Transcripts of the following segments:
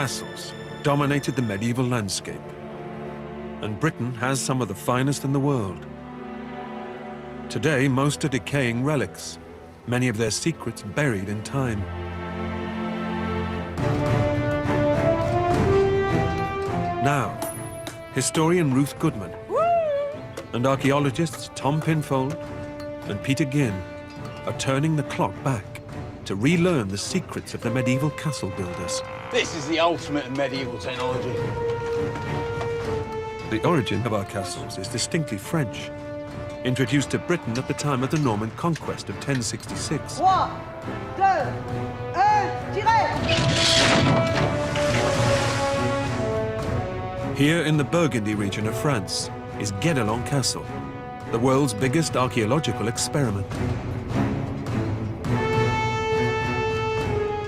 castles dominated the medieval landscape, and Britain has some of the finest in the world. Today, most are decaying relics, many of their secrets buried in time. Now, historian Ruth Goodman and archaeologists Tom Pinfold and Peter Ginn are turning the clock back to relearn the secrets of the medieval castle builders. This is the ultimate in medieval technology. The origin of our castles is distinctly French, introduced to Britain at the time of the Norman conquest of 1066. 3, 2, 1, tirez! Here in the Burgundy region of France is Guédelon Castle, the world's biggest archaeological experiment.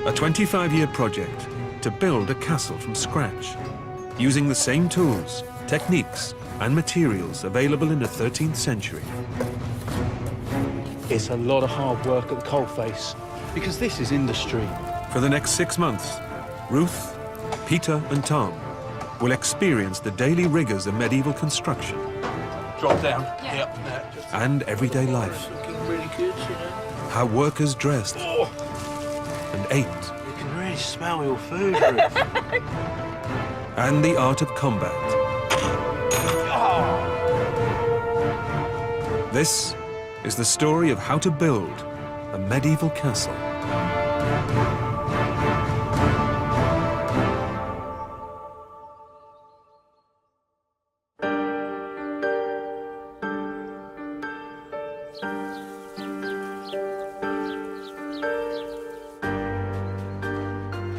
A 25-year project to build a castle from scratch, using the same tools, techniques, and materials available in the 13th century. It's a lot of hard work at the coalface, because this is industry. For the next 6 months, Ruth, Peter, and Tom will experience the daily rigors of medieval construction. Drop down. Yeah. Yep. And everyday life. Looking really good, you know. How workers dressed and ate. You can really smell your food, Ruth. And the art of combat. This is the story of how to build a medieval castle.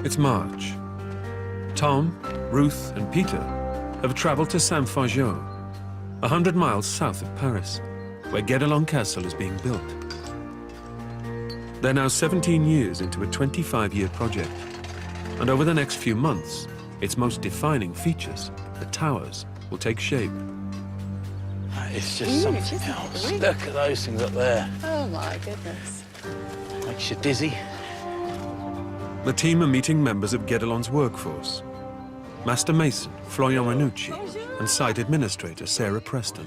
It's March. Tom, Ruth, and Peter have traveled to Saint-Fargeau, 100 miles south of Paris, where Guédelon Castle is being built. They're now 17 years into a 25-year project, and over the next few months, its most defining features, the towers, will take shape. It's just something else. Look at those things up there. Oh, my goodness. Makes you dizzy. The team are meeting members of Guédelon's workforce, Master Mason Florian Ranucci and Site Administrator Sarah Preston.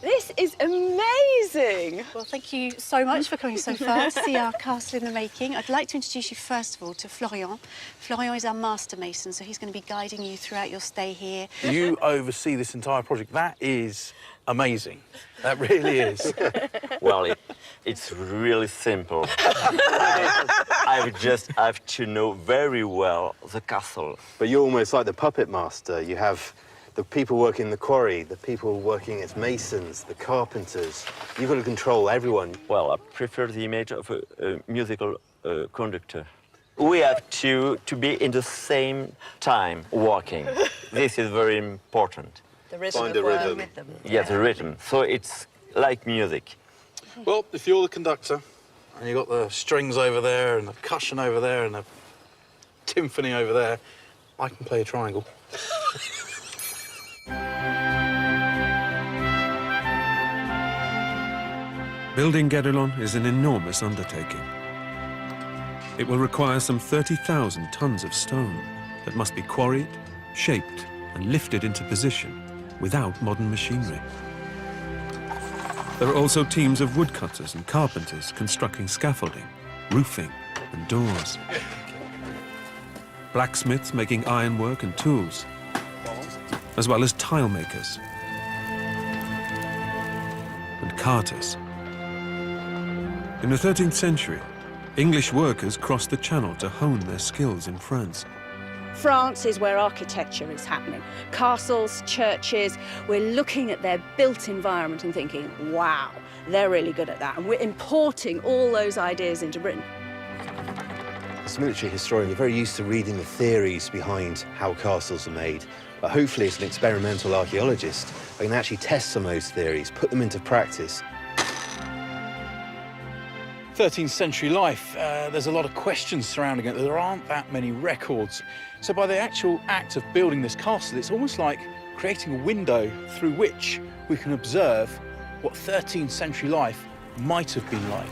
This is amazing. Well, thank you so much for coming so far to see our castle in the making. I'd like to introduce you first of all to Florian. Florian is our master mason, so he's going to be guiding you throughout your stay here. You oversee this entire project. That is amazing. That really is. Well, it's really simple. I just have to know very well the castle. But you're almost like the puppet master. You have the people working in the quarry, the people working as masons, the carpenters. You've got to control everyone. Well, I prefer the image of a musical conductor. We have to be in the same time walking. This is very important. The rhythm Find of a rhythm. with them. Yeah, the rhythm. So it's like music. Well, if you're the conductor and you've got the strings over there and the percussion over there and the timpani over there, I can play a triangle. Building Guédelon is an enormous undertaking. It will require some 30,000 tons of stone that must be quarried, shaped, and lifted into position without modern machinery. There are also teams of woodcutters and carpenters constructing scaffolding, roofing, and doors. Blacksmiths making ironwork and tools, as well as tile makers and carters. In the 13th century, English workers crossed the Channel to hone their skills in France. France is where architecture is happening. Castles, churches, we're looking at their built environment and thinking, wow, they're really good at that. And we're importing all those ideas into Britain. As a military historian, you're very used to reading the theories behind how castles are made. But hopefully, as an experimental archaeologist, I can actually test some of those theories, put them into practice. 13th century life, there's a lot of questions surrounding it. There aren't that many records. So by the actual act of building this castle, it's almost like creating a window through which we can observe what 13th century life might have been like.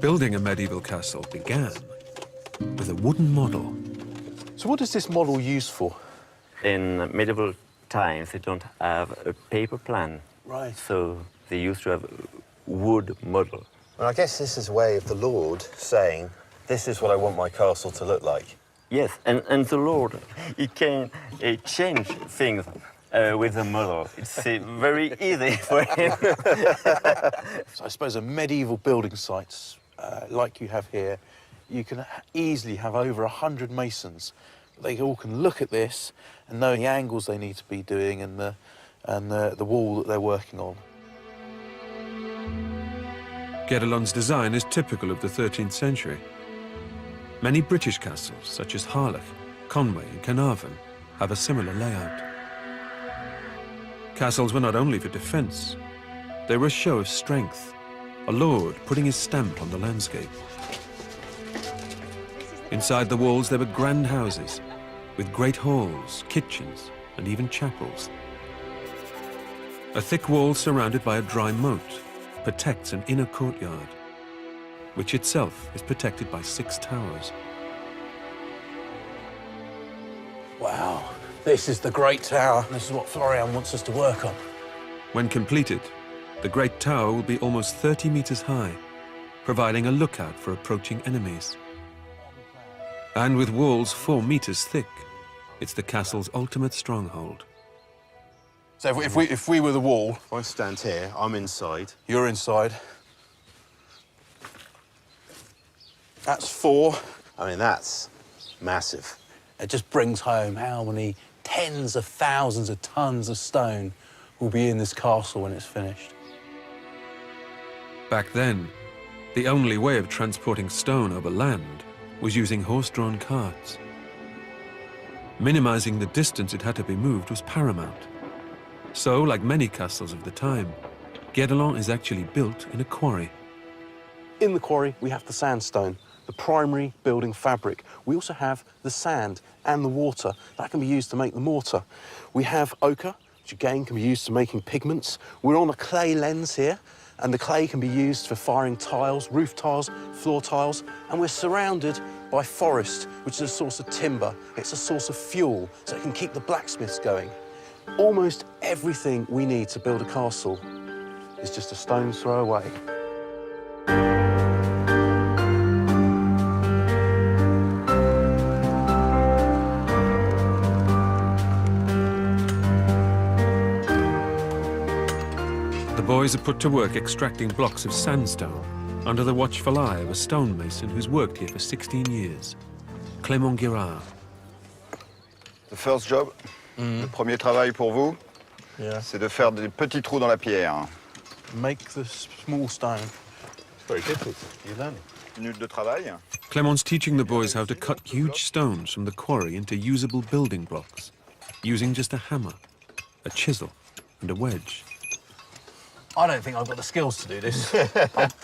Building a medieval castle began with a wooden model. So what is this model used for? In medieval times, they don't have a paper plan. Right. So they used to have a wood model. And I guess this is a way of the Lord saying, this is what I want my castle to look like. Yes, and the Lord, he can change things with the model. It's very easy for him. So I suppose a medieval building sites, like you have here, you can easily have over 100 masons. They all can look at this and know the angles they need to be doing and the wall that they're working on. Guédelon's design is typical of the 13th century. Many British castles, such as Harlech, Conway and Carnarvon, have a similar layout. Castles were not only for defense, they were a show of strength, a lord putting his stamp on the landscape. Inside the walls there were grand houses, with great halls, kitchens, and even chapels. A thick wall surrounded by a dry moat protects an inner courtyard, which itself is protected by 6 towers. Wow, this is the Great Tower. This is what Florian wants us to work on. When completed, the Great Tower will be almost 30 meters high, providing a lookout for approaching enemies. And with walls 4 meters thick, it's the castle's ultimate stronghold. So if we were the wall, If I stand here, I'm inside. you're inside. That's 4. I mean, that's massive. It just brings home how many tens of thousands of tons of stone will be in this castle when it's finished. Back then, the only way of transporting stone over land was using horse-drawn carts. Minimizing the distance it had to be moved was paramount. So, like many castles of the time, Guédelon is actually built in a quarry. In the quarry, we have the sandstone, the primary building fabric. We also have the sand and the water. That can be used to make the mortar. We have ochre, which again can be used to making pigments. We're on a clay lens here, and the clay can be used for firing tiles, roof tiles, floor tiles, and we're surrounded by forest, which is a source of timber. It's a source of fuel, so it can keep the blacksmiths going. Almost everything we need to build a castle is just a stone's throw away. The boys are put to work extracting blocks of sandstone under the watchful eye of a stonemason who's worked here for 16 years, Clément Girard. The first job, le premier travail pour vous, c'est de faire des petits trous dans la pierre. Make the small stone. It's very difficult. You learn it. Minute de travail. Clément's teaching the boys how to cut huge stones from the quarry into usable building blocks, using just a hammer, a chisel, and a wedge. I don't think I've got the skills to do this.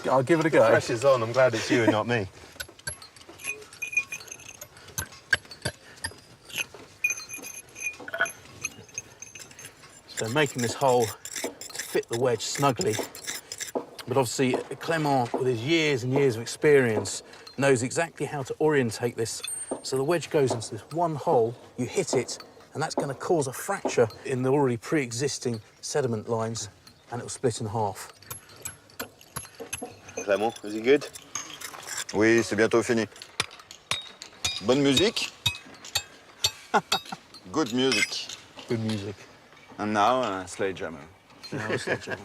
I'll give it a go. Pressure's on. I'm glad it's you and not me. So making this hole to fit the wedge snugly. But obviously, Clément, with his years and years of experience, knows exactly how to orientate this. So the wedge goes into this one hole, you hit it, and that's going to cause a fracture in the already pre-existing sediment lines, and it will split in half. Clément, is he good? Oui, c'est bientôt fini. Bonne musique. Good music. Good music. And now, sledgehammer. Now a sledgehammer.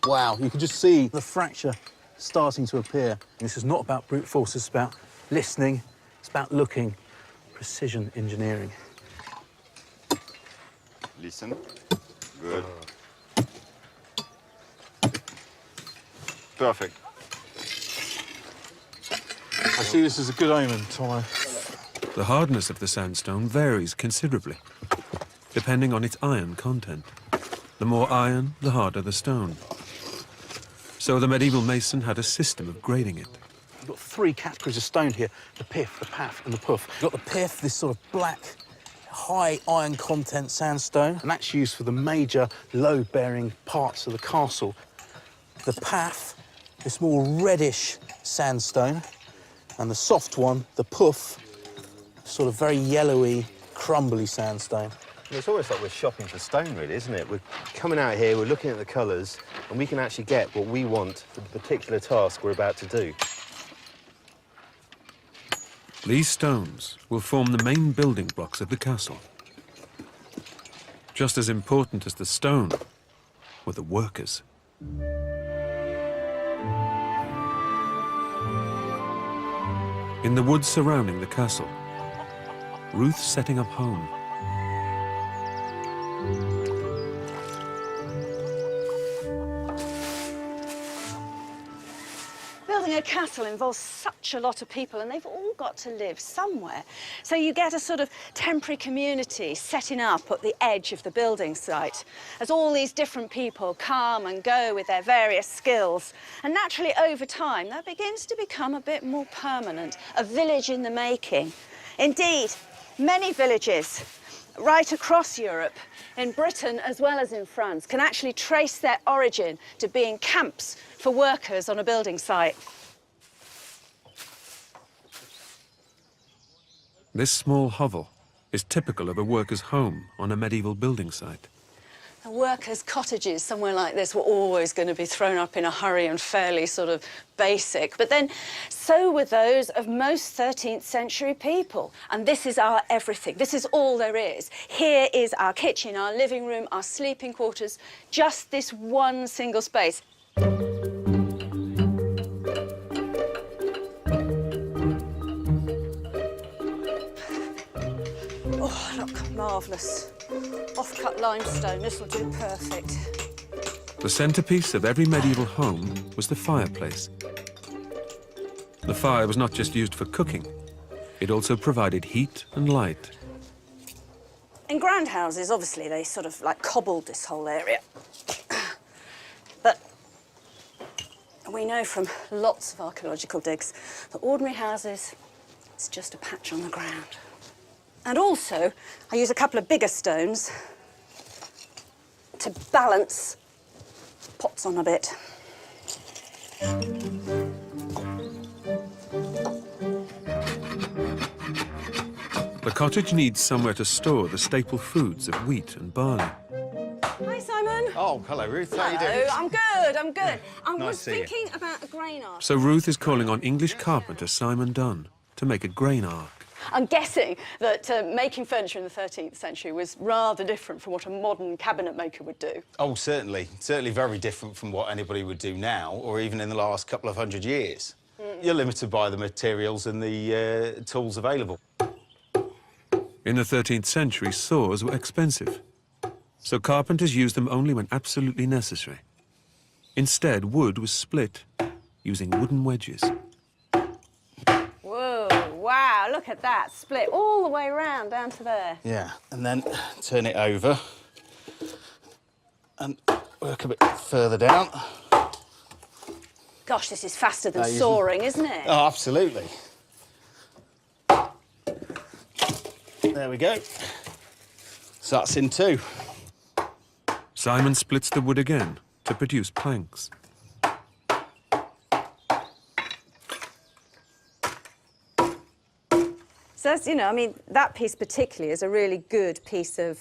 Wow, you can just see the fracture starting to appear. This is not about brute force, it's about listening, it's about looking, precision engineering. Listen. Good. Perfect. I see this as a good omen, Tomo. The hardness of the sandstone varies considerably, depending on its iron content. The more iron, the harder the stone. So the medieval mason had a system of grading it. You've got 3 categories of stone here: the pith, the paff, and the puff. You've got the pith, this sort of black, high iron content sandstone, and that's used for the major load-bearing parts of the castle. The path, this more reddish sandstone, and the soft one, the puff, sort of very yellowy, crumbly sandstone. It's almost like we're shopping for stone, really, isn't it? We're coming out here, we're looking at the colours, and we can actually get what we want for the particular task we're about to do. These stones will form the main building blocks of the castle. Just as important as the stone were the workers. In the woods surrounding the castle, Ruth's setting up home. Building a castle involves such a lot of people, and they've all got to live somewhere. So you get a sort of temporary community setting up at the edge of the building site as all these different people come and go with their various skills. And naturally, over time, that begins to become a bit more permanent, a village in the making. Indeed, many villages right across Europe, in Britain as well as in France, can actually trace their origin to being camps for workers on a building site. This small hovel is typical of a worker's home on a medieval building site. The workers' cottages somewhere like this were always going to be thrown up in a hurry and fairly sort of basic. But then so were those of most 13th century people. And this is our everything. This is all there is. Here is our kitchen, our living room, our sleeping quarters, just this one single space. Oh, look, marvellous. Off-cut limestone, this will do perfect. The centerpiece of every medieval home was the fireplace. The fire was not just used for cooking, it also provided heat and light. In grand houses, obviously, they sort of like cobbled this whole area. But we know from lots of archaeological digs that ordinary houses, it's just a patch on the ground. And also, I use a couple of bigger stones to balance pots on a bit. The cottage needs somewhere to store the staple foods of wheat and barley. Hi, Simon. Oh, hello, Ruth. How you Hello, doing? I'm good, I'm good. I Nice was to see you. thinking about a grain ark. So Ruth is calling on English carpenter Simon Dunn to make a grain ark. I'm guessing that making furniture in the 13th century was rather different from what a modern cabinet maker would do. Oh, certainly. Certainly very different from what anybody would do now, or even in the last couple of hundred years. You're limited by the materials and the tools available. In the 13th century, saws were expensive, so carpenters used them only when absolutely necessary. Instead, wood was split using wooden wedges. Whoa, wow, look at that, split all the way around down to there. Yeah, and then turn it over and work a bit further down. Gosh, this is faster than Now you- sawing, isn't it? Oh, absolutely. There we go. So that's in two. Simon splits the wood again to produce planks. So that's, you know, I mean, that piece particularly is a really good piece of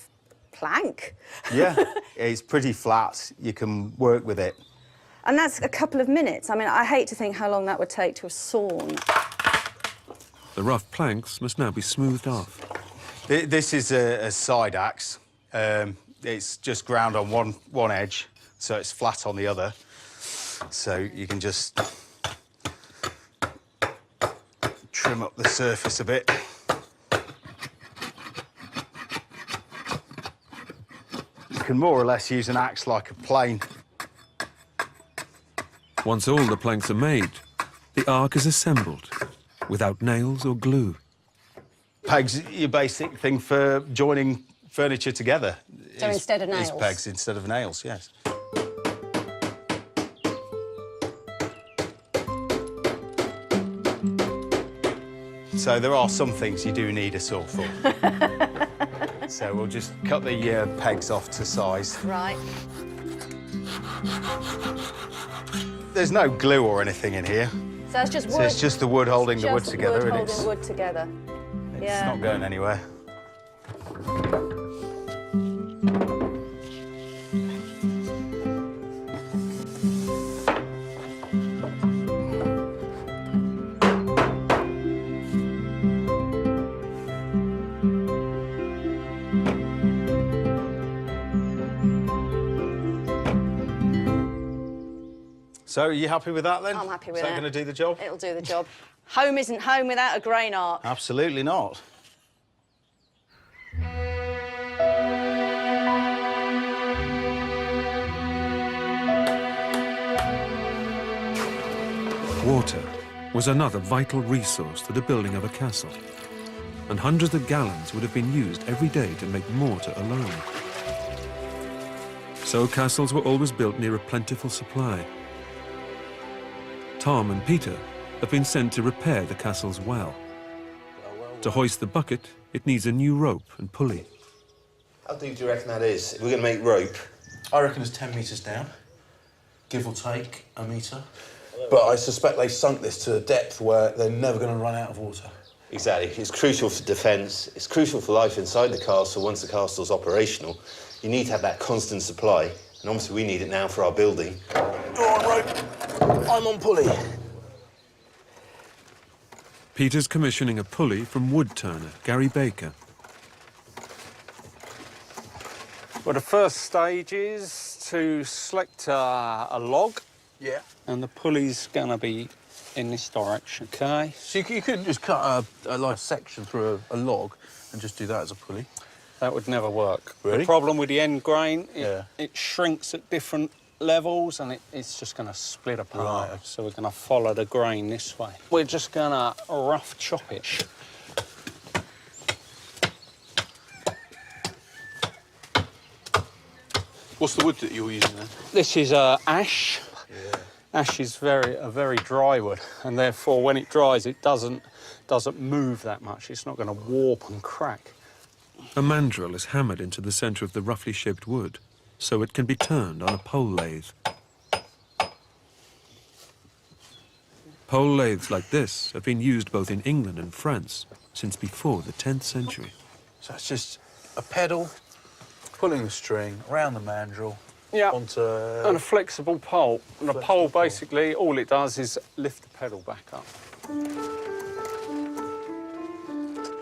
plank. Yeah, it's pretty flat. You can work with it. And that's a couple of minutes. I mean, I hate to think how long that would take to have sawn. The rough planks must now be smoothed off. This is a side axe. It's just ground on one edge, so it's flat on the other. So you can just trim up the surface a bit. You can more or less use an axe like a plane. Once all the planks are made, the ark is assembled without nails or glue. Pegs, your basic thing for joining furniture together. So instead of nails? Is pegs instead of nails, yes. So there are some things you do need a saw for. So we'll just cut the pegs off to size. Right. There's no glue or anything in here. So that's just wood. So it's just the wood holding the wood Just together, wood and holding wood together. it's not going anywhere. So, are you happy with that then? I'm happy with Is that it. going to do the job? It'll do the job. Home isn't home without a grain arc. Absolutely not. Water was another vital resource to the building of a castle, and hundreds of gallons would have been used every day to make mortar alone. So castles were always built near a plentiful supply. Tom and Peter have been sent to repair the castle's well. To hoist the bucket, it needs a new rope and pulley. How deep do you reckon that is? If we're going to make rope. I reckon it's 10 metres down, give or take a metre. But I suspect they sunk this to a depth where they're never going to run out of water. Exactly. It's crucial for defence. It's crucial for life inside the castle once the castle's operational. You need to have that constant supply, and obviously we need it now for our building. You're on rope, I'm on pulley. Peter's commissioning a pulley from wood turner Gary Baker. Well, the first stage is to select a log. Yeah. And the pulley's going to be in this direction, OK? So you couldn't just cut a light section through a log and just do that as a pulley? That would never work. Really? The problem with the end grain, it shrinks at different levels and it's just going to split apart. Right. So we're going to follow the grain this way. We're just going to rough chop it. What's the wood that you're using then? This is ash. Yeah. Ash is a very dry wood, and therefore when it dries, it doesn't move that much. It's not going to warp and crack. A mandrel is hammered into the centre of the roughly shaped wood, so it can be turned on a pole lathe. Pole lathes like this have been used both in England and France since before the 10th century. So it's just a pedal, pulling the string around the mandrel, Yeah, onto... and a flexible pole. And the pole, basically, all it does is lift the pedal back up.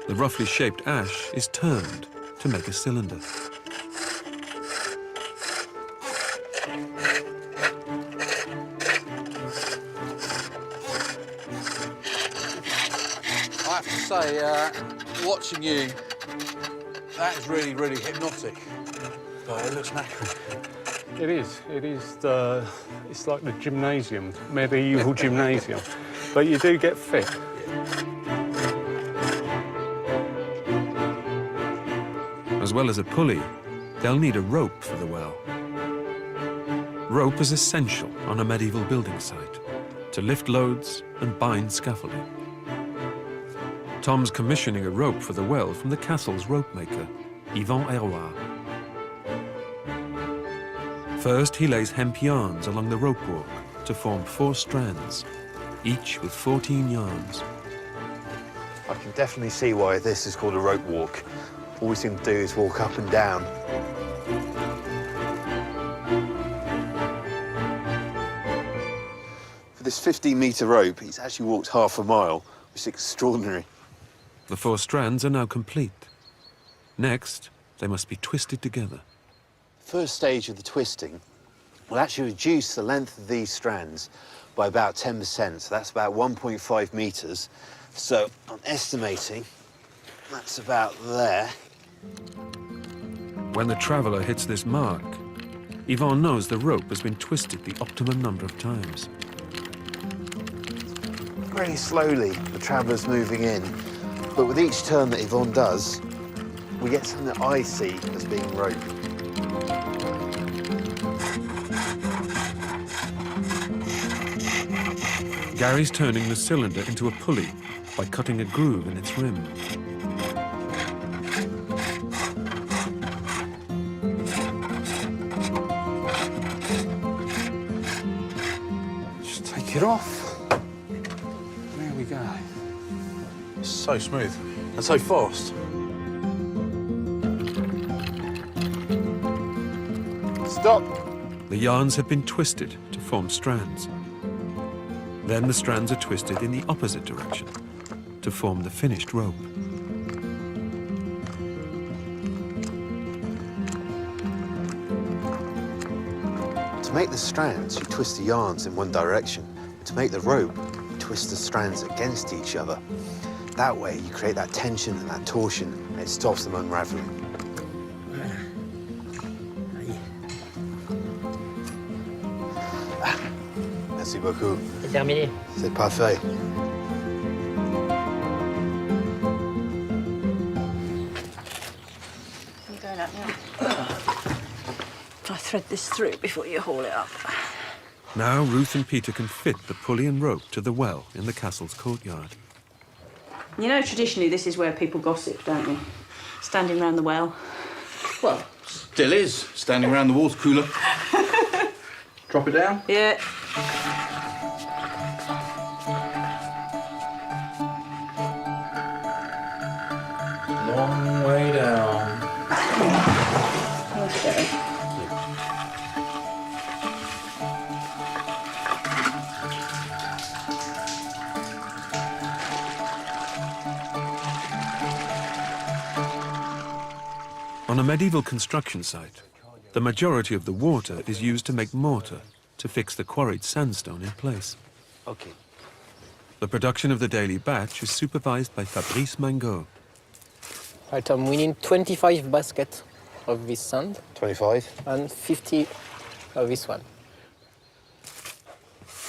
The roughly shaped ash is turned to make a cylinder. I have to say, watching you, that is really, really hypnotic. But it looks knackered. It is. It's like the gymnasium, medieval gymnasium. But you do get fit. As well as a pulley, they'll need a rope for the well. Rope is essential on a medieval building site to lift loads and bind scaffolding. Tom's commissioning a rope for the well from the castle's rope maker, Yvan Héroard. First, he lays hemp yarns along the rope walk to form 4 strands, each with 14 yarns. I can definitely see why this is called a rope walk. All we seem to do is walk up and down. For this 15-metre rope, he's actually walked half a mile, which is extraordinary. The 4 strands are now complete. Next, they must be twisted together. First stage of the twisting will actually reduce the length of these strands by about 10%, so that's about 1.5 metres. So I'm estimating that's about there. When the traveller hits this mark, Yvonne knows the rope has been twisted the optimum number of times. Very slowly, the traveller's moving in, but with each turn that Yvonne does, we get something that I see as being rope. Gary's turning the cylinder into a pulley by cutting a groove in its rim. it off. There we go. It's so smooth and so fast. Stop! The yarns have been twisted to form strands. Then the strands are twisted in the opposite direction to form the finished rope. To make the strands, you twist the yarns in one direction. To make the rope, you twist the strands against each other. That way, you create that tension and that torsion, and it stops them unraveling. Merci beaucoup. C'est terminé. C'est parfait. I'm going up now. I thread this through before you haul it up. Now Ruth and Peter can fit the pulley and rope to the well in the castle's courtyard. You know, traditionally, this is where people gossip, don't you? Standing round the well. Well, still is. Standing around the water cooler. Drop it down. Yeah. Long way down. Okay. On a medieval construction site, the majority of the water is used to make mortar to fix the quarried sandstone in place. Okay. The production of the daily batch is supervised by Fabrice Mangot. Right, we need 25 baskets of this sand 25. and 50 of this one.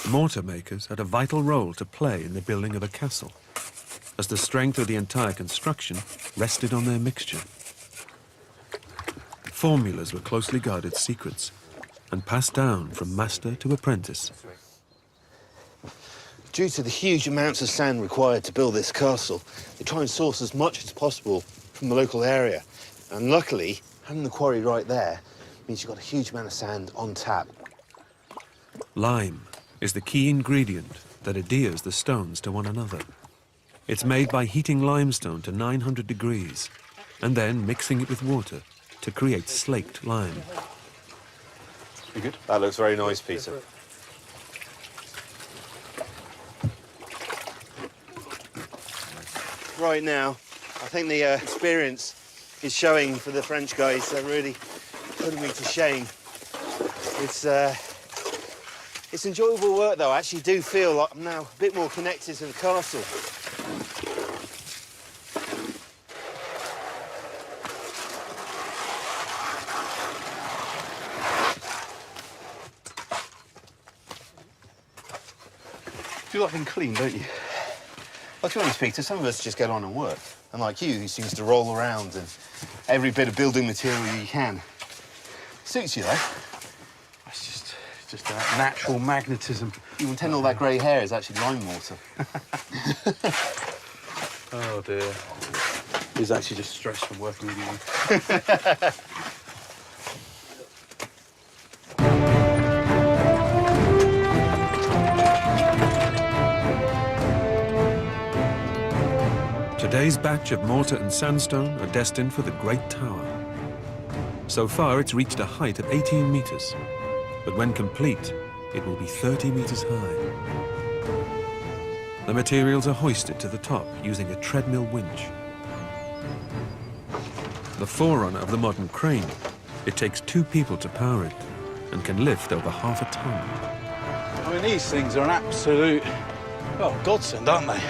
Mortar makers had a vital role to play in the building of a castle, as the strength of the entire construction rested on their mixture. Formulas were closely guarded secrets and passed down from master to apprentice. Due to the huge amounts of sand required to build this castle, they try and source as much as possible from the local area. And luckily, having the quarry right there means you've got a huge amount of sand on tap. Lime is the key ingredient that adheres the stones to one another. It's made by heating limestone to 900 degrees and then mixing it with water to create slaked lime. You good? That looks very nice, Peter. Right now, I think the experience is showing for the French guys. They're really putting me to shame. It's enjoyable work, though. I actually do feel like I'm now a bit more connected to the castle. You like being clean, don't you? Well, to be honest, Peter, some of us just get on and work. And like you, who seems to roll around and every bit of building material you can. Suits you, though. It's just that natural magnetism. You can tell all that grey hair is actually lime water. Oh, dear. He's actually just stressed from working with you. Today's batch of mortar and sandstone are destined for the Great Tower. So far, it's reached a height of 18 meters, but when complete, it will be 30 meters high. The materials are hoisted to the top using a treadmill winch. The forerunner of the modern crane, it takes 2 people to power it and can lift over half a ton. I mean, these things are an absolute, well, godsend, aren't they?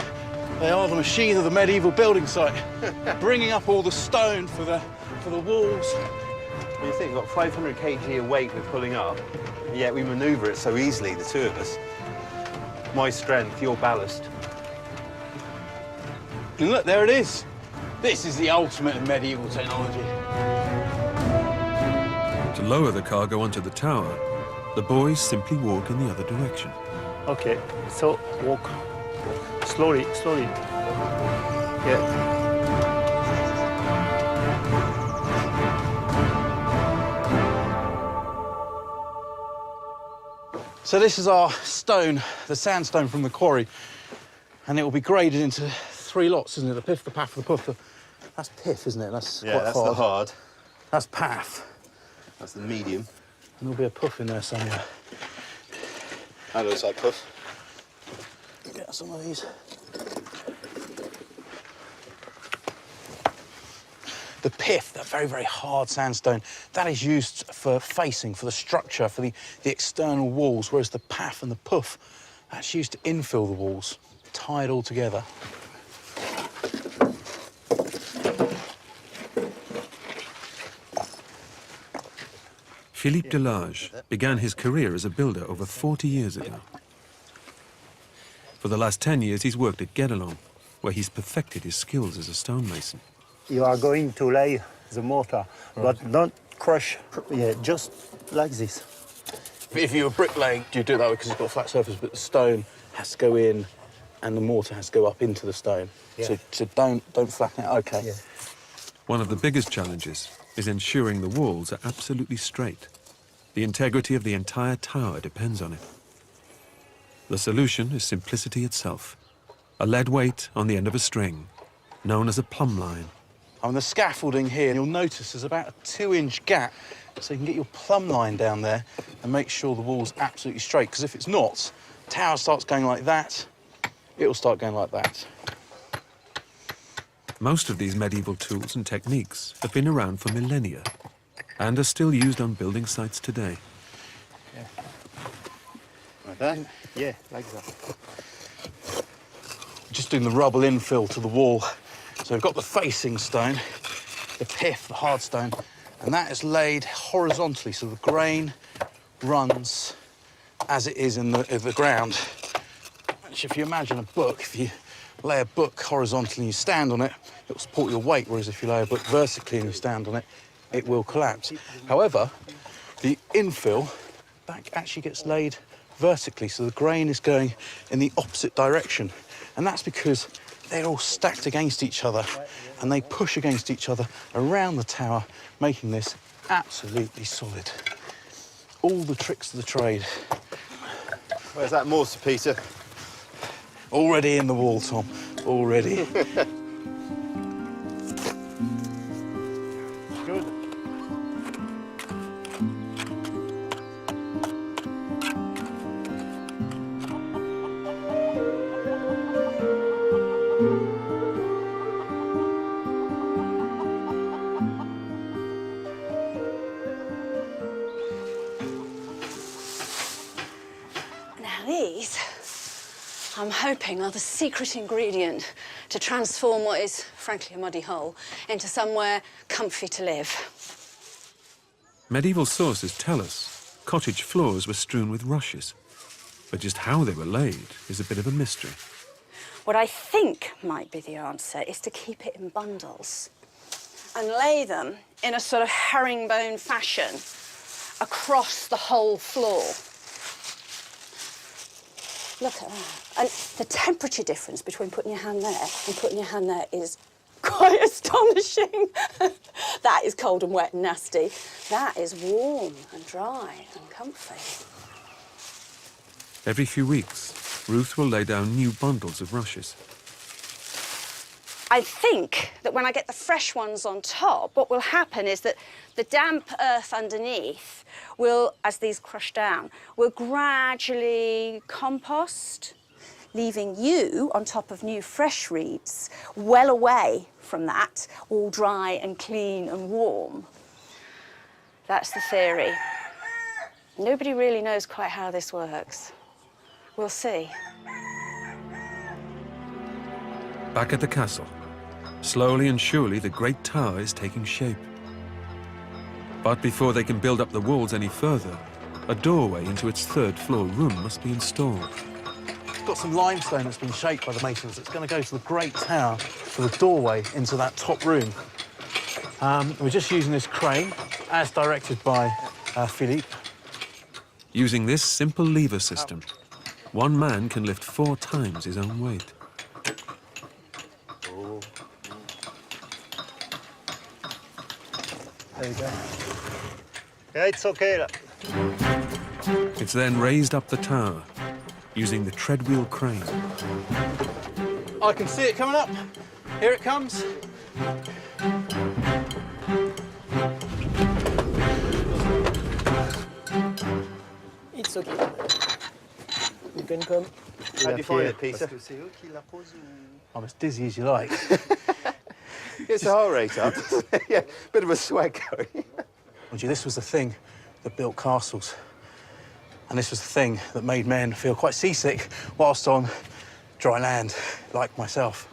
They are the machine of the medieval building site, bringing up all the stone for the walls. Well, you think we've got 500 kg of weight we're pulling up, and yet we manoeuvre it so easily, the two of us. My strength, your ballast. And look, there it is. This is the ultimate in medieval technology. To lower the cargo onto the tower, the boys simply walk in the other direction. Okay, so walk. Slowly, slowly. Yeah. So So this is our stone, the sandstone from the quarry, and it will be graded into 3 lots, isn't it? The pith, the path, the puff. That's pith, isn't it? That's Yeah, quite that's hard. the hard. That's path. That's the medium. And there'll be a puff in there somewhere. That looks like puff. Get some of these. The pith, that very, very hard sandstone, that is used for facing, for the structure, for the external walls, whereas the path and the puff, that's used to infill the walls, tie it all together. Philippe Delage began his career as a builder over 40 years ago. For the last 10 years, he's worked at Guédelon, where he's perfected his skills as a stonemason. You are going to lay the mortar, but don't crush, just like this. If you were bricklaying, you do it that way because it's got a flat surface, but the stone has to go in and the mortar has to go up into the stone. Yeah. So don't flatten it. OK. Yeah. One of the biggest challenges is ensuring the walls are absolutely straight. The integrity of the entire tower depends on it. The solution is simplicity itself. A lead weight on the end of a string, known as a plumb line. On the scaffolding here, you'll notice there's about a 2-inch gap, so you can get your plumb line down there and make sure the wall's absolutely straight, because if it's not, the tower starts going like that, it'll start going like that. Most of these medieval tools and techniques have been around for millennia and are still used on building sites today. Yeah. Like that? Yeah, like that. Just doing the rubble infill to the wall. So we've got the facing stone, the pith, the hard stone, and that is laid horizontally, so the grain runs as it is in the ground. Which, if you imagine a book, if you lay a book horizontally and you stand on it, it will support your weight, whereas if you lay a book vertically and you stand on it, it will collapse. However, the infill, that actually gets laid vertically, so the grain is going in the opposite direction. And that's because they're all stacked against each other and they push against each other around the tower, making this absolutely solid. All the tricks of the trade. Where's that mortar, Peter? Already in the wall, Tom. Already. Good. Now these, I'm hoping, are the secret ingredient to transform what is, frankly, a muddy hole into somewhere comfy to live. Medieval sources tell us cottage floors were strewn with rushes, but just how they were laid is a bit of a mystery. What I think might be the answer is to keep it in bundles and lay them in a sort of herringbone fashion across the whole floor. Look at that. And the temperature difference between putting your hand there and putting your hand there is quite astonishing. That is cold and wet and nasty. That is warm and dry and comfy. Every few weeks, Ruth will lay down new bundles of rushes. I think that when I get the fresh ones on top, what will happen is that the damp earth underneath will, as these crush down, will gradually compost, leaving you on top of new fresh reeds, well away from that, all dry and clean and warm. That's the theory. Nobody really knows quite how this works. We'll see. Back at the castle, slowly and surely the great tower is taking shape. But before they can build up the walls any further, a doorway into its third-floor room must be installed. It's got some limestone that's been shaped by the masons. It's going to go to the great tower for the doorway into that top room. We're just using this crane, as directed by Philippe. Using this simple lever system, one man can lift 4 times his own weight. There you go. Yeah, it's okay. It's then raised up the tower using the treadwheel crane. I can see it coming up. Here it comes. It's okay. You can come. How do you find it, Peter? I'm as dizzy as you like. Gets the heart rate up. Yeah, bit of a sweat going. Well, gee, this was the thing that built castles. And this was the thing that made men feel quite seasick whilst on dry land, like myself.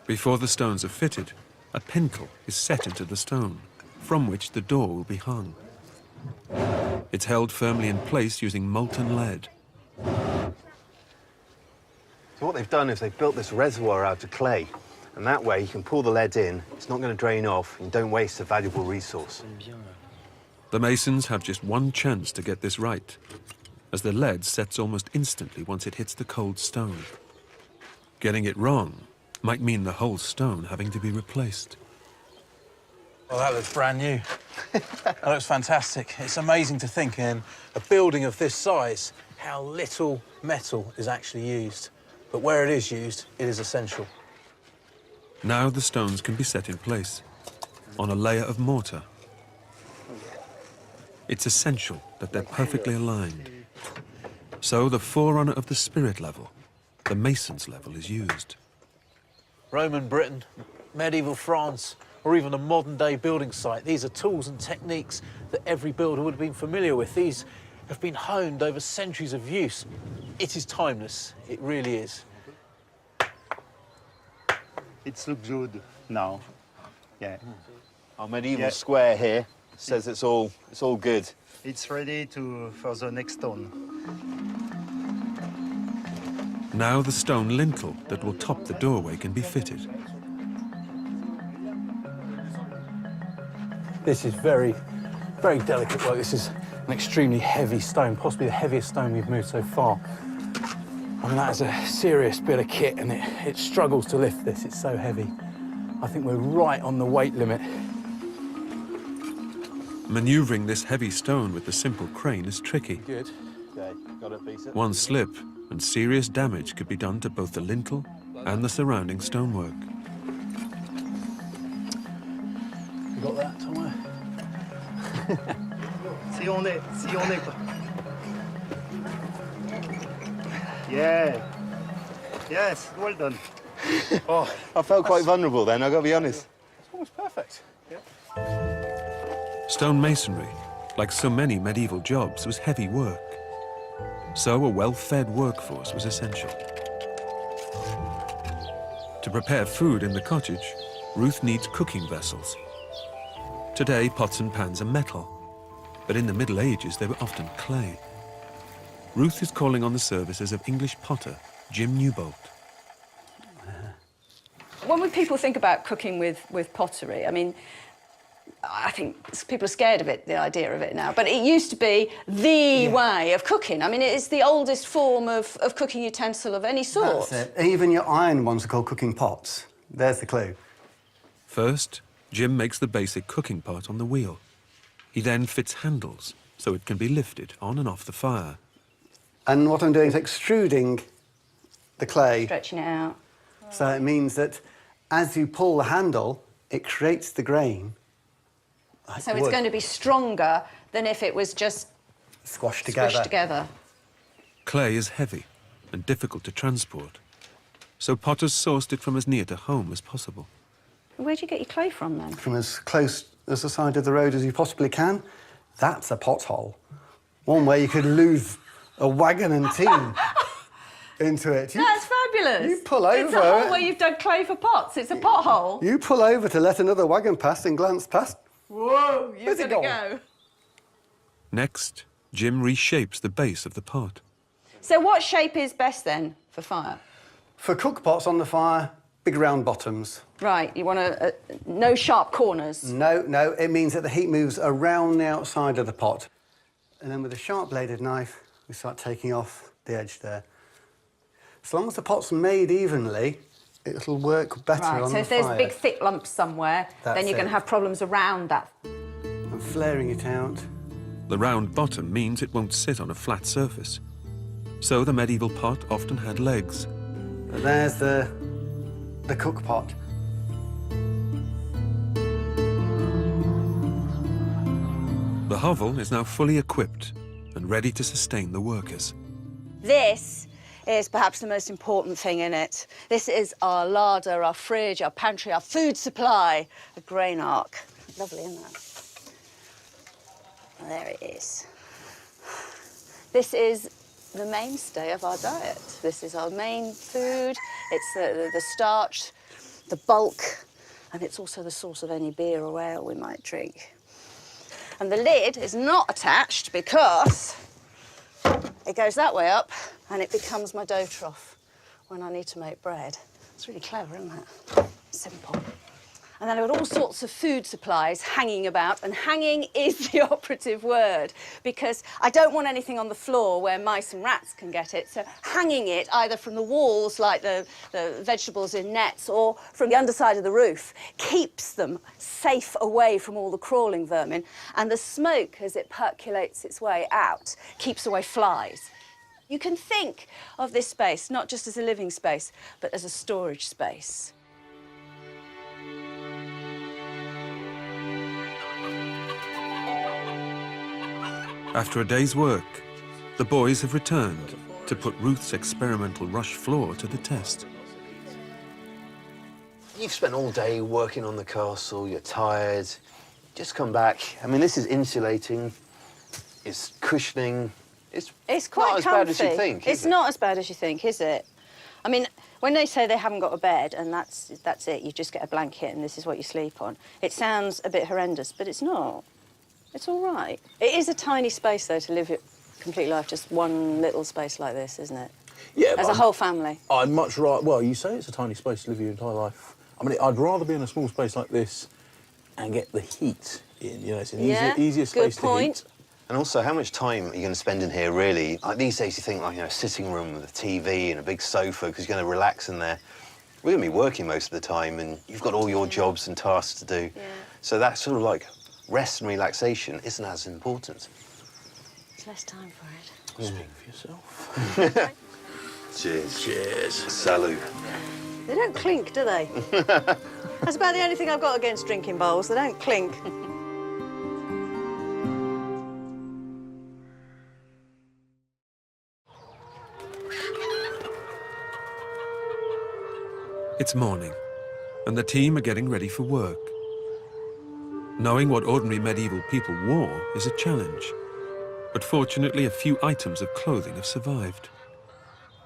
Before the stones are fitted, a pintle is set into the stone, from which the door will be hung. It's held firmly in place using molten lead. So what they've done is they've built this reservoir out of clay, and that way you can pull the lead in, it's not going to drain off, and you don't waste a valuable resource. The masons have just one chance to get this right, as the lead sets almost instantly once it hits the cold stone. Getting it wrong might mean the whole stone having to be replaced. Well, that looks brand new. That looks fantastic. It's amazing to think in a building of this size how little metal is actually used. But where it is used, it is essential. Now the stones can be set in place on a layer of mortar. It's essential that they're perfectly aligned. So the forerunner of the spirit level, the mason's level, is used. Roman Britain, medieval France, or even a modern-day building site, these are tools and techniques that every builder would have been familiar with. These have been honed over centuries of use. It is timeless. It really is. It looks good now. Yeah. Our medieval square here says it's all good. It's ready for the next stone. Now the stone lintel that will top the doorway can be fitted. This is very, very delicate work. This is an extremely heavy stone, possibly the heaviest stone we've moved so far. I mean, that is a serious bit of kit, and it struggles to lift this. It's so heavy. I think we're right on the weight limit. Maneuvering this heavy stone with the simple crane is tricky. Good. Okay, got it, Peter. One slip and serious damage could be done to both the lintel and the surrounding stonework. You got that, Tomo? Si on est. Yeah. Yes, well done. Oh, I felt quite vulnerable then, I've got to be honest. It's almost perfect. Stone masonry, like so many medieval jobs, was heavy work. So a well-fed workforce was essential. To prepare food in the cottage, Ruth needs cooking vessels. Today, pots and pans are metal, but in the Middle Ages, they were often clay. Ruth is calling on the services of English potter Jim Newbolt. When people think about cooking with pottery, I mean, I think people are scared of it, the idea of it now, but it used to be the way of cooking. I mean, it is the oldest form of cooking utensil of any sort. That's it. Even your iron ones are called cooking pots. There's the clue. First, Jim makes the basic cooking pot on the wheel. He then fits handles so it can be lifted on and off the fire. And what I'm doing is extruding the clay. Stretching it out. So it means that as you pull the handle, it creates the grain. Like So it's wood. going to be stronger than if it was just squashed together. squished together. Clay is heavy and difficult to transport, so potters sourced it from as near to home as possible. Where do you get your clay from, then? From as close as the side of the road as you possibly can. That's a pothole. One way you could lose a wagon and team into it. That's fabulous. You pull over. It's a hole where you've dug clay for pots. It's a pothole. You pull over to let another wagon pass and glance past. Whoa, you're Where's it going to going? go. Next, Jim reshapes the base of the pot. So what shape is best, then, for fire? For cook pots on the fire, big round bottoms. Right, you want no sharp corners. No, it means that the heat moves around the outside of the pot. And then with a sharp-bladed knife, we start taking off the edge there. As long as the pot's made evenly, it'll work better Right, on so the if there's fire. big thick lumps somewhere, then That's you're going to it. have problems around that. I'm flaring it out. The round bottom means it won't sit on a flat surface. So the medieval pot often had legs. There's the cook pot. The hovel is now fully equipped and ready to sustain the workers. This is perhaps the most important thing in it. This is our larder, our fridge, our pantry, our food supply, a grain ark. Lovely, isn't that? There it is. This is the mainstay of our diet. This is our main food. It's the starch, the bulk, and it's also the source of any beer or ale we might drink. And the lid is not attached because it goes that way up and it becomes my dough trough when I need to make bread. It's really clever, isn't it? Simple. And then I've got all sorts of food supplies hanging about, and hanging is the operative word, because I don't want anything on the floor where mice and rats can get it, so hanging it either from the walls, like the vegetables in nets, or from the underside of the roof, keeps them safe away from all the crawling vermin, and the smoke, as it percolates its way out, keeps away flies. You can think of this space not just as a living space, but as a storage space. After a day's work, the boys have returned to put Ruth's experimental rush floor to the test. You've spent all day working on the castle, you're tired, just come back. I mean, this is insulating, it's cushioning, it's quite not as comfy. bad as you think, It's not as bad as you think, is it? I mean, when they say they haven't got a bed and that's it, you just get a blanket and this is what you sleep on, it sounds a bit horrendous, but it's not. It's all right. It is a tiny space, though, to live your complete life, just one little space like this, isn't it? Yeah, as a whole family. I'd much rather... Well, you say it's a tiny space to live your entire life. I mean, I'd rather be in a small space like this and get the heat in. You know, it's an easier space to heat. And also, how much time are you going to spend in here, really? Like, these days, you think, like, you know, a sitting room with a TV and a big sofa, because you're going to relax in there. We're going to be working most of the time, and you've got all your jobs and tasks to do. Yeah. So that's sort of like rest and relaxation isn't as important. There's less time for it. Speak for yourself. Cheers. Cheers. Salut. They don't clink, do they? That's about the only thing I've got against drinking bowls. They don't clink. It's morning, and the team are getting ready for work. Knowing what ordinary medieval people wore is a challenge, but fortunately a few items of clothing have survived.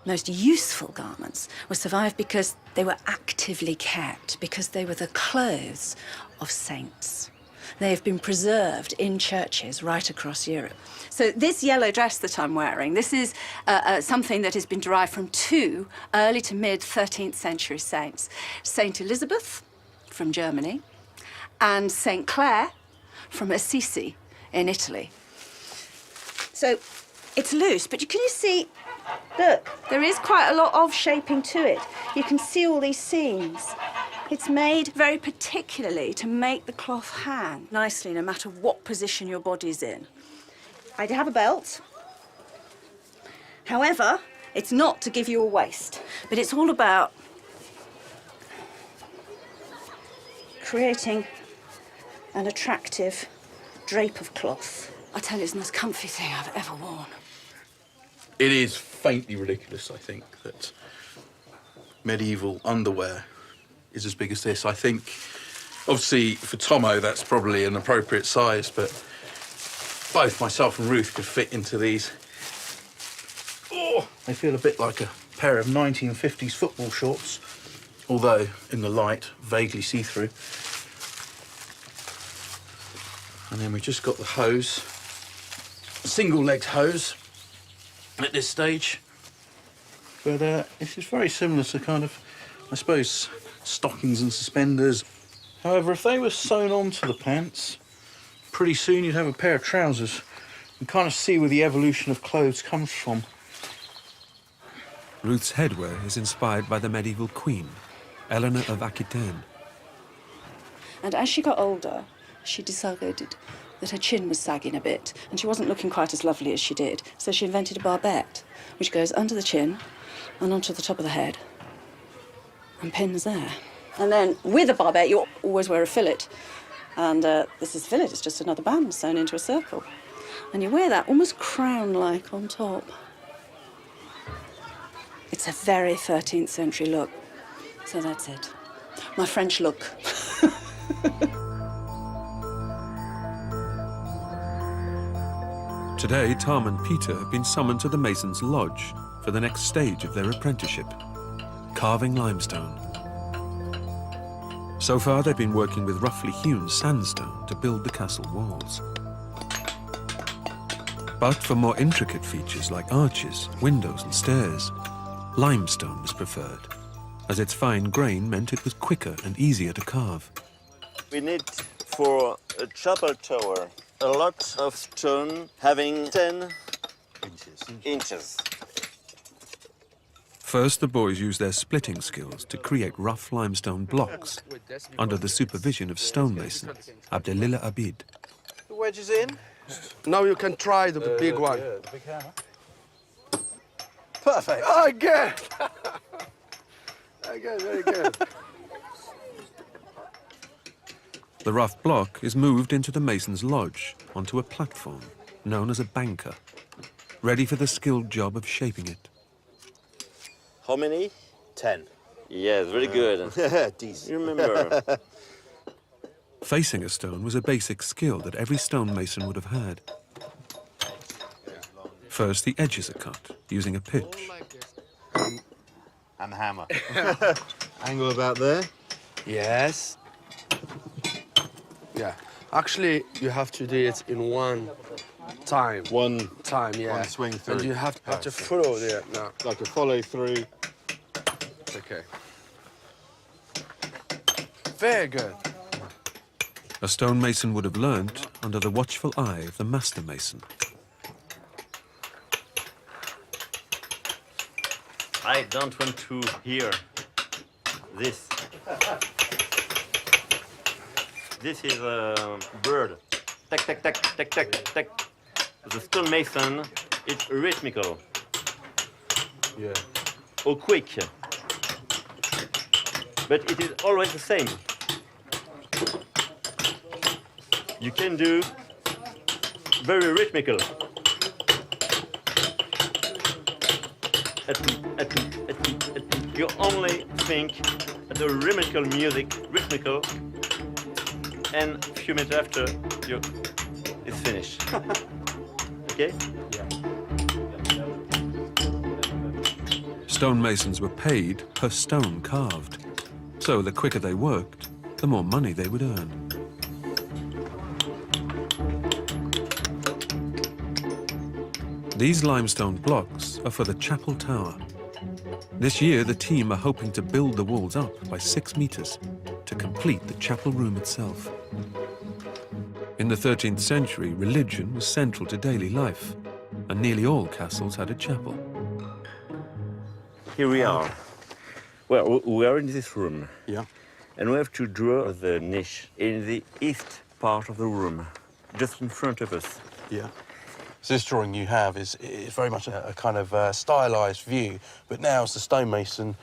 Most useful garments were survived because they were actively kept, because they were the clothes of saints. They have been preserved in churches right across Europe. So this yellow dress that I'm wearing, this is something that has been derived from two early to mid 13th century saints. Saint Elizabeth from Germany and Saint Clare from Assisi in Italy. So it's loose, but can you see, look, there is quite a lot of shaping to it. You can see all these seams. It's made very particularly to make the cloth hang nicely, no matter what position your body's in. I have a belt. However, it's not to give you a waist, but it's all about creating an attractive drape of cloth. I tell you, it's the most comfy thing I've ever worn. It is faintly ridiculous, I think, that medieval underwear is as big as this. I think, obviously, for Tomo, that's probably an appropriate size, but both myself and Ruth could fit into these. Oh, they feel a bit like a pair of 1950s football shorts, although, in the light, vaguely see-through. And then we've just got the hose, single-legged hose at this stage. But this is very similar to kind of, I suppose, stockings and suspenders. However, if they were sewn onto the pants, pretty soon you'd have a pair of trousers. You kind of see where the evolution of clothes comes from. Ruth's headwear is inspired by the medieval queen, Eleanor of Aquitaine. And as she got older, she decided that her chin was sagging a bit and she wasn't looking quite as lovely as she did. So she invented a barbette, which goes under the chin and onto the top of the head and pins there. And then with a barbette, you always wear a fillet. And this is fillet, it's just another band sewn into a circle. And you wear that almost crown-like on top. It's a very 13th century look. So that's it. My French look. Today, Tom and Peter have been summoned to the Masons' Lodge for the next stage of their apprenticeship, carving limestone. So far, they've been working with roughly hewn sandstone to build the castle walls. But for more intricate features like arches, windows and stairs, limestone was preferred, as its fine grain meant it was quicker and easier to carve. We need for a chapel tower a lot of stone having 10 inches. First, the boys used their splitting skills to create rough limestone blocks under the supervision of stonemason Abdelillah Abid. The wedge is in. Now you can try the big one. Yeah, the big hammer. Perfect. Oh, good. Good, very good. The rough block is moved into the mason's lodge onto a platform known as a banker, ready for the skilled job of shaping it. How many? 10. Yes, very good. Decent. You remember. Facing a stone was a basic skill that every stonemason would have had. First, the edges are cut using a pitch. And the hammer. Angle about there. Yes. Yeah. Actually, you have to do it in one time. One time, yeah. One swing through. And you have to follow there now. Like a follow through. Okay. Very good. A stonemason would have learnt under the watchful eye of the master mason. I don't want to hear this. This is a bird. Tack, tack, tack, tack, tack, tack. The stonemason, it's rhythmical. Yeah. Or quick. But it is always the same. You can do very rhythmical. You only think at the rhythmical music, and a few minutes after, it's finished. Okay? Yeah. Stonemasons were paid per stone carved, so the quicker they worked, the more money they would earn. These limestone blocks are for the chapel tower. This year, the team are hoping to build the walls up by 6 meters to complete the chapel room itself. In the 13th century, religion was central to daily life, and nearly all castles had a chapel. Here we are. Well, we are in this room. Yeah. And we have to draw the niche in the east part of the room, just in front of us. Yeah. So this drawing you have is very much a kind of stylised view, but now as the stonemason,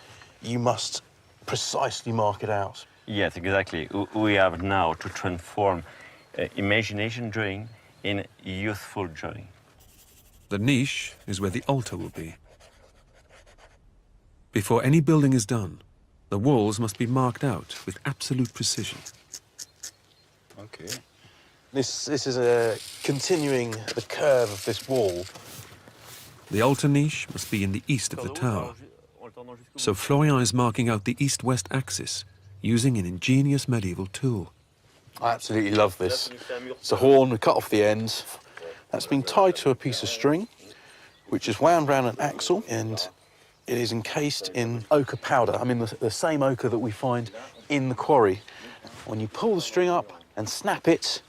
you must precisely mark it out. Yes, exactly. We have now to transform imagination drawing in useful drawing. The niche is where the altar will be. Before any building is done, the walls must be marked out with absolute precision. Okay. This is continuing the curve of this wall. The altar niche must be in the east of the tower. So Florian is marking out the east-west axis using an ingenious medieval tool. I absolutely love this. It's a horn, we cut off the ends. That's been tied to a piece of string, which is wound round an axle, and it is encased in ochre powder. I mean, the same ochre that we find in the quarry. When you pull the string up and snap it,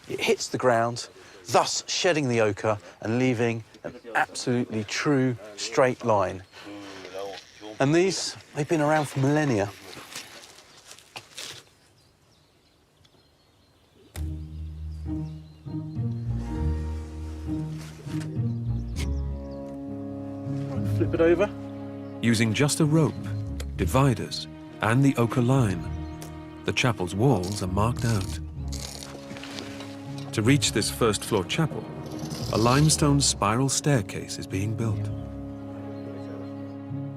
it hits the ground, thus shedding the ochre and leaving an absolutely true straight line. And these, they've been around for millennia. flip it over. Using just a rope, dividers, and the ochre line, the chapel's walls are marked out. To reach this first-floor chapel, a limestone spiral staircase is being built.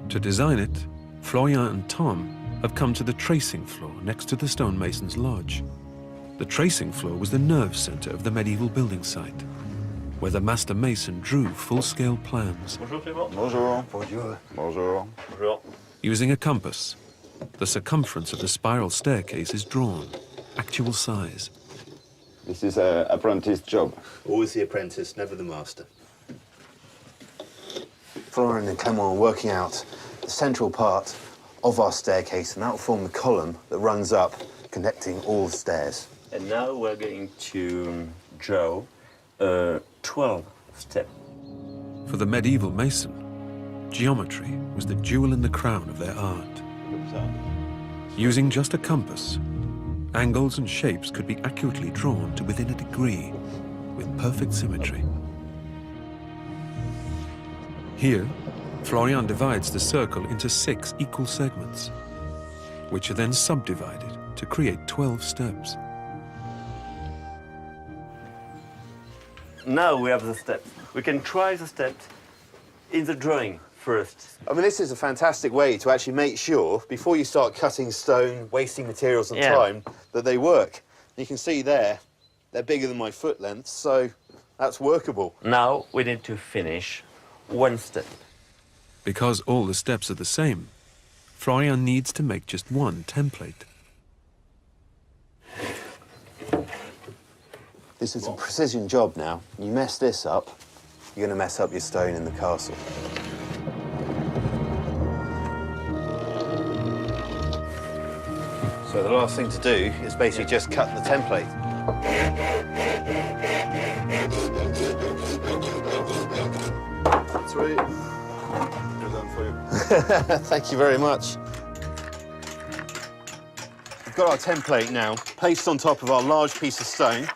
To design it, Florian and Tom have come to the tracing floor next to the stonemason's lodge. The tracing floor was the nerve center of the medieval building site, where the master mason drew full-scale plans. Bonjour, Clément. Bonjour. Bonjour. Bonjour. Bonjour. Using a compass, the circumference of the spiral staircase is drawn, actual size. This is an apprentice job. Always the apprentice, never the master. Florian and Clément are working out the central part of our staircase, and that will form the column that runs up, connecting all the stairs. And now we're going to draw 12 steps. For the medieval mason, geometry was the jewel in the crown of their art. Using just a compass, angles and shapes could be accurately drawn to within a degree, with perfect symmetry. Here, Florian divides the circle into 6 equal segments, which are then subdivided to create 12 steps. Now we have the steps. We can try the steps in the drawing first. I mean, this is a fantastic way to actually make sure, before you start cutting stone, wasting materials and time, that they work. You can see there, they're bigger than my foot length, so that's workable. Now we need to finish one step. Because all the steps are the same, Florian needs to make just one template. This is a precision job now. You mess this up, you're going to mess up your stone in the castle. So the last thing to do is basically just cut the template. Sweet. You're done for you. Thank you very much. We've got our template now placed on top of our large piece of stone.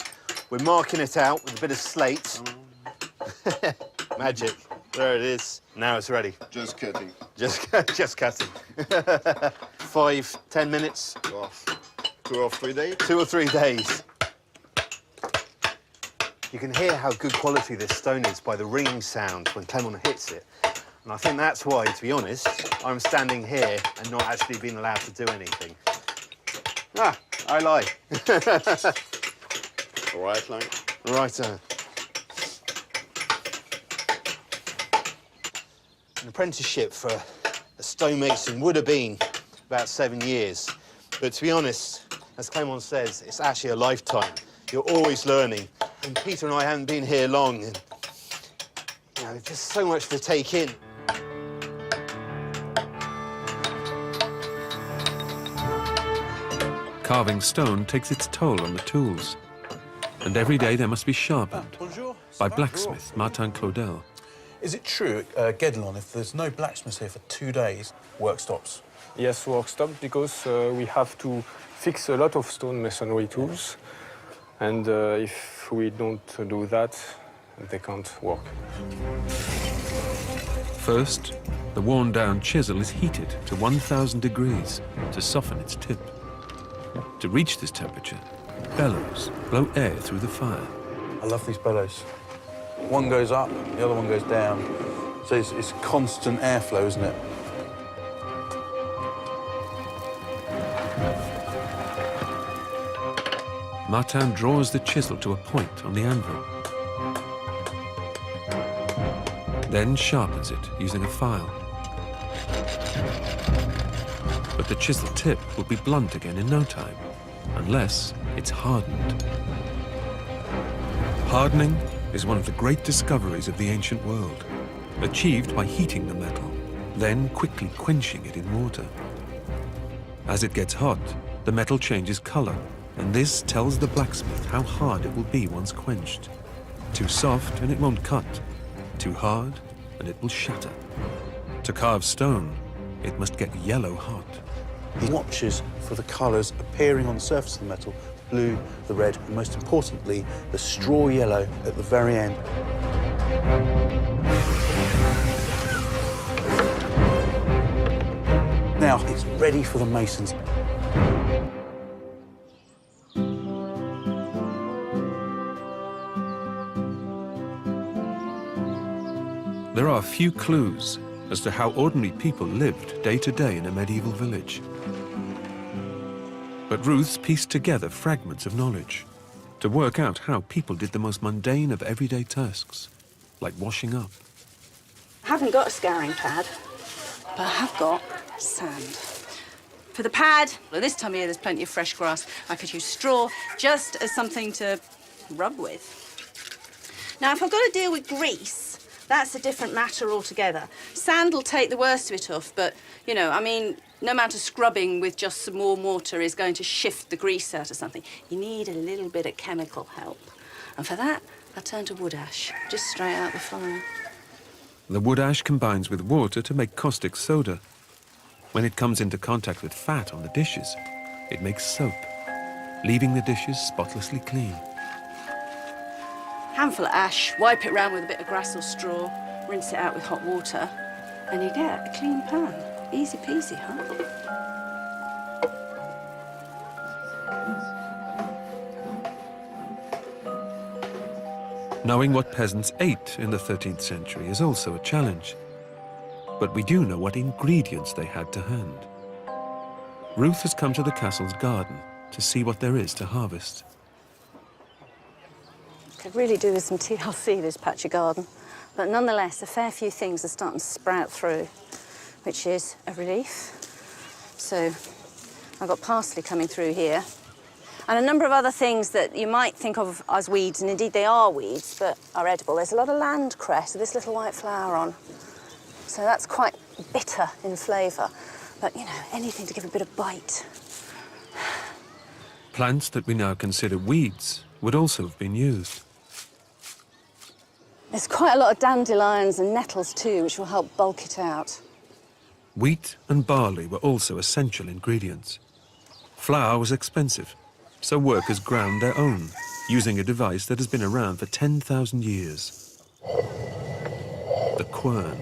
We're marking it out with a bit of slate. Magic. There it is. Now it's ready. Just cutting. Just cutting. 5, 10 minutes. 2 or 3 days. 2 or 3 days. You can hear how good quality this stone is by the ringing sound when Clément hits it. And I think that's why, to be honest, I'm standing here and not actually being allowed to do anything. Ah, I lie. All right, line. Right. An apprenticeship for a stonemason would have been about 7 years. But to be honest, as Clément says, it's actually a lifetime. You're always learning. And Peter and I haven't been here long. And, you know, just so much to take in. Carving stone takes its toll on the tools, and every day they must be sharpened by blacksmith Martin Claudel. Is it true at Gedlon, if there's no blacksmith here for 2 days, work stops? Yes, work stops because we have to fix a lot of stone masonry tools, and if we don't do that, they can't work. First, the worn-down chisel is heated to 1,000 degrees to soften its tip. To reach this temperature, bellows blow air through the fire. I love these bellows. One goes up, the other one goes down. So it's constant airflow, isn't it? Martin draws the chisel to a point on the anvil, then sharpens it using a file. But the chisel tip will be blunt again in no time, unless it's hardened. Hardening is one of the great discoveries of the ancient world, achieved by heating the metal, then quickly quenching it in water. As it gets hot, the metal changes color, and this tells the blacksmith how hard it will be once quenched. Too soft and it won't cut, too hard and it will shatter. To carve stone, it must get yellow hot. He watches for the colours appearing on the surface of the metal, the blue, the red, and most importantly, the straw yellow at the very end. now it's ready for the masons. There are few clues as to how ordinary people lived day to day in a medieval village. But Ruth's pieced together fragments of knowledge to work out how people did the most mundane of everyday tasks, like washing up. I haven't got a scouring pad, but I have got sand. For the pad, well, this time of year there's plenty of fresh grass. I could use straw just as something to rub with. Now, if I've got to deal with grease, that's a different matter altogether. Sand will take the worst of it off, but, you know, I mean, no amount of scrubbing with just some warm water is going to shift the grease out of something. You need a little bit of chemical help. And for that, I turn to wood ash, just straight out the fire. The wood ash combines with water to make caustic soda. When it comes into contact with fat on the dishes, it makes soap, leaving the dishes spotlessly clean. Handful of ash, wipe it round with a bit of grass or straw, rinse it out with hot water, and you get a clean pan. Easy peasy, huh? Knowing what peasants ate in the 13th century is also a challenge. But we do know what ingredients they had to hand. Ruth has come to the castle's garden to see what there is to harvest. Could really do with some TLC, this patch of garden. But nonetheless, a fair few things are starting to sprout through, which is a relief. So I've got parsley coming through here, and a number of other things that you might think of as weeds, and indeed they are weeds, but are edible. There's a lot of land cress with this little white flower on. So that's quite bitter in flavour, but, you know, anything to give a bit of bite. Plants that we now consider weeds would also have been used. There's quite a lot of dandelions and nettles too, which will help bulk it out. Wheat and barley were also essential ingredients. Flour was expensive, so workers ground their own, using a device that has been around for 10,000 years. The quern.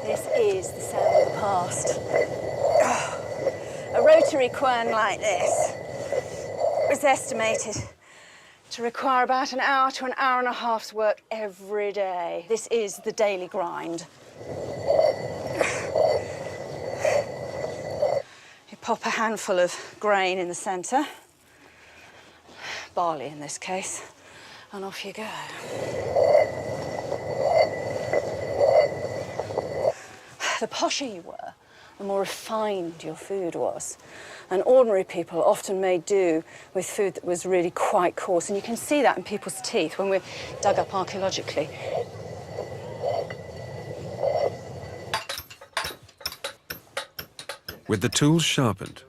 This is the sound of the past. A rotary quern like this was estimated to require about an hour to an hour and a half's work every day. This is the daily grind. You pop a handful of grain in the centre, barley in this case, and off you go. The posher you were, the more refined your food was. And ordinary people often made do with food that was really quite coarse. And you can see that in people's teeth when we're dug up archaeologically. With the tools sharpened,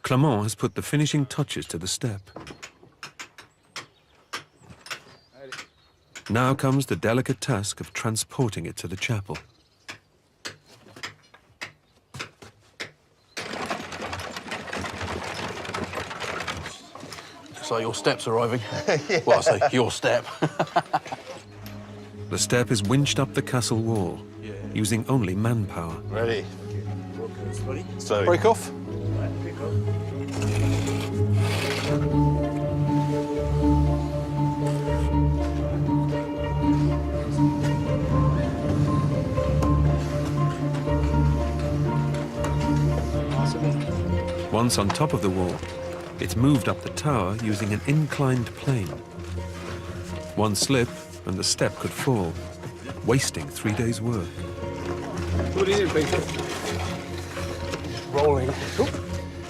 Clement has put the finishing touches to the step. Now comes the delicate task of transporting it to the chapel. So your step's arriving. Well, I say your step. The step is winched up the castle wall, using only manpower. Ready. So break off. Once on top of the wall, it's moved up the tower using an inclined plane. One slip and the step could fall, wasting 3 days' work. What is it, Pinfold? Rolling.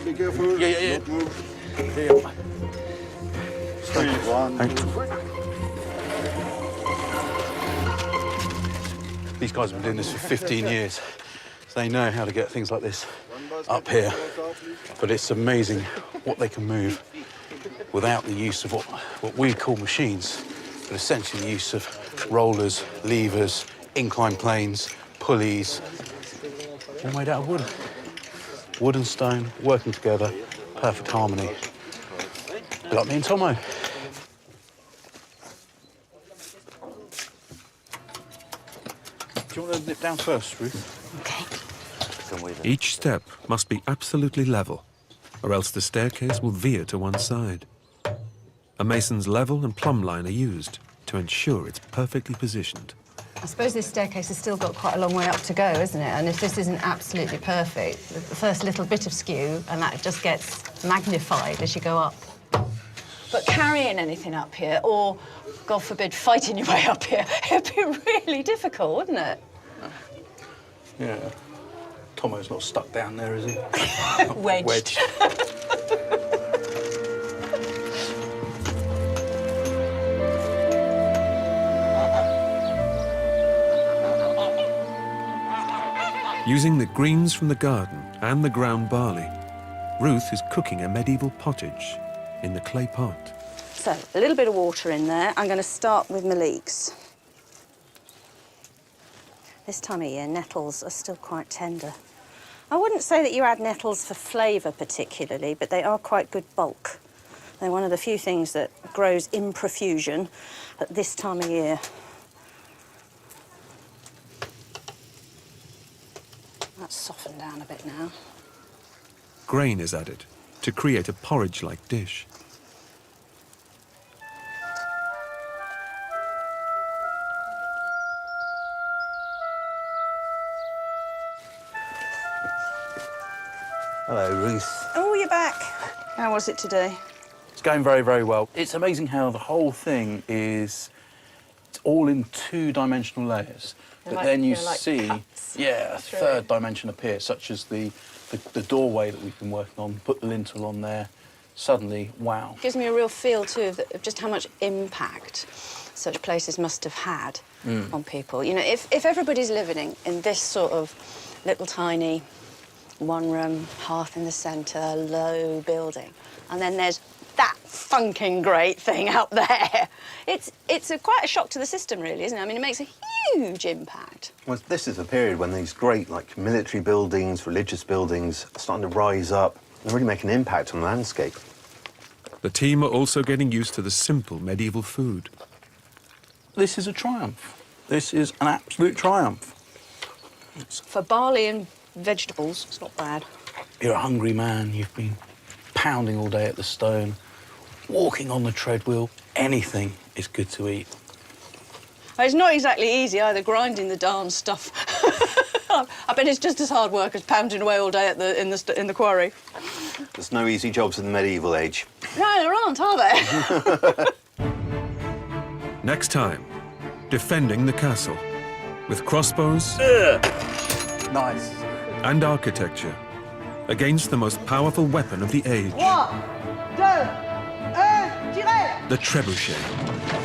Be careful. Yeah. Don't move. Yeah. 3, 1, 2. These guys have been doing this for 15 years. So they know how to get things like this up here. But it's amazing what they can move without the use of what we call machines, but essentially the use of rollers, levers, inclined planes, pulleys, all made out of wood. Wood and stone working together, perfect harmony. Like me and Tomo. Do you want to nip down first, Ruth? Okay. Each step must be absolutely level, or else the staircase will veer to one side. A mason's level and plumb line are used to ensure it's perfectly positioned. I suppose this staircase has still got quite a long way up to go, isn't it? And if this isn't absolutely perfect, the first little bit of skew, and that just gets magnified as you go up. But carrying anything up here, or, God forbid, fighting your way up here, it'd be really difficult, wouldn't it? Yeah. Tomo's not stuck down there, is he? Wedged. Using the greens from the garden and the ground barley, Ruth is cooking a medieval pottage in the clay pot. So, a little bit of water in there. I'm going to start with my leeks. This time of year, nettles are still quite tender. I wouldn't say that you add nettles for flavour particularly, but they are quite good bulk. They're one of the few things that grows in profusion at this time of year. That's softened down a bit now. Grain is added to create a porridge-like dish. Hello, Ruth. Oh, you're back. How was it today? It's going very, very well. It's amazing how the whole thing is... It's all in two-dimensional layers. They're But like- then you they're like see, cuts yeah, a through third it. dimension appear, such as the doorway that we've been working on, put the lintel on there. Suddenly, wow. Gives me a real feel, too, of just how much impact such places must have had on people. You know, if everybody's living in this sort of little tiny one-room, hearth in the centre, low building, and then there's that funking great thing out there, it's quite a shock to the system, really, isn't it? I mean, it makes a huge impact. Well, this is a period when these great, like, military buildings, religious buildings are starting to rise up and really make an impact on the landscape. The team are also getting used to the simple medieval food. This is a triumph. This is an absolute triumph. For barley and vegetables, it's not bad. You're a hungry man, you've been pounding all day at the stone, walking on the treadmill, anything is good to eat. It's not exactly easy either, grinding the darn stuff. I bet it's just as hard work as pounding away all day at in the quarry. There's no easy jobs in the medieval age. No, there aren't, are there? Next time, defending the castle with crossbows Nice. and architecture against the most powerful weapon of the age, 3, 2, 1, tirez! the trebuchet.